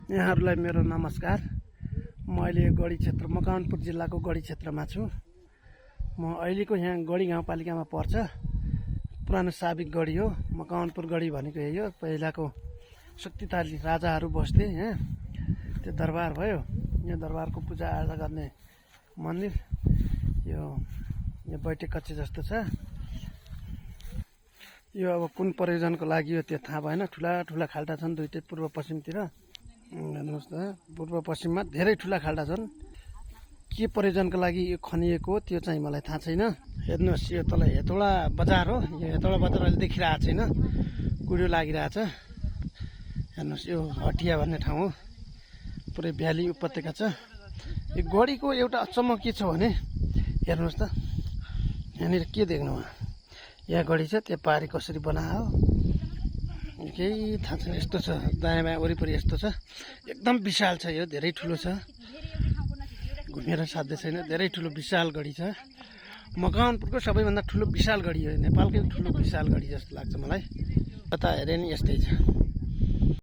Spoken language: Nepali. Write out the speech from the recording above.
यहाँहरूलाई मेरो नमस्कार। म अहिले गढी क्षेत्र मकवानपुर जिल्लाको गढी क्षेत्रमा छु। म अहिलेको यहाँ गढी गाउँपालिकामा पर्छ। पुरानो साबिक गढी हो। मकवानपुर गढी भनेको यही हो। पहिलाको शक्तिशाली राजाहरू बस्थे यहाँ। त्यो दरबार भयो। यहाँ दरबारको पूजा आजा गर्ने मन्दिर। यो बैठक कक्ष जस्तो छ। यो अब कुन प्रयोजनको लागि हो त्यो थाहा भएन। ठुला ठुला खाल्डा छन् दुईटै पूर्व पश्चिमतिर। हेर्नुहोस् त, पूर्व पश्चिममा धेरै ठुला खाल्डा छन्। के प्रयोजनको लागि यो खनिएको त्यो चाहिँ मलाई थाहा छैन। हेर्नुहोस्, यो तल हेतौडा बजार हो। यो हेतौडा बजार अहिले देखिरहेको छैन, कुडियो लागिरहेछ। हेर्नुहोस्, यो हटिया भन्ने ठाउँ हो। पुरै भ्याली उपत्यका छ। यो गढीको एउटा अचम्म के छ भने, हेर्नुहोस् त, यहाँनिर के देख्नु भयो? यहाँ गढी छ, त्यो पारी कसरी बनायो केही थाहा छैन। यस्तो छ, दायाँ बायाँ वरिपरि यस्तो छ। एकदम विशाल छ। यो धेरै ठुलो छ, घुमेर साध्य छैन। धेरै ठुलो विशाल गढी छ। मकवानपुरको सबैभन्दा ठुलो विशाल गढी हो। नेपालकै ठुलो विशाल गढी जस्तो लाग्छ मलाई। कता हेरे नि यस्तै छ।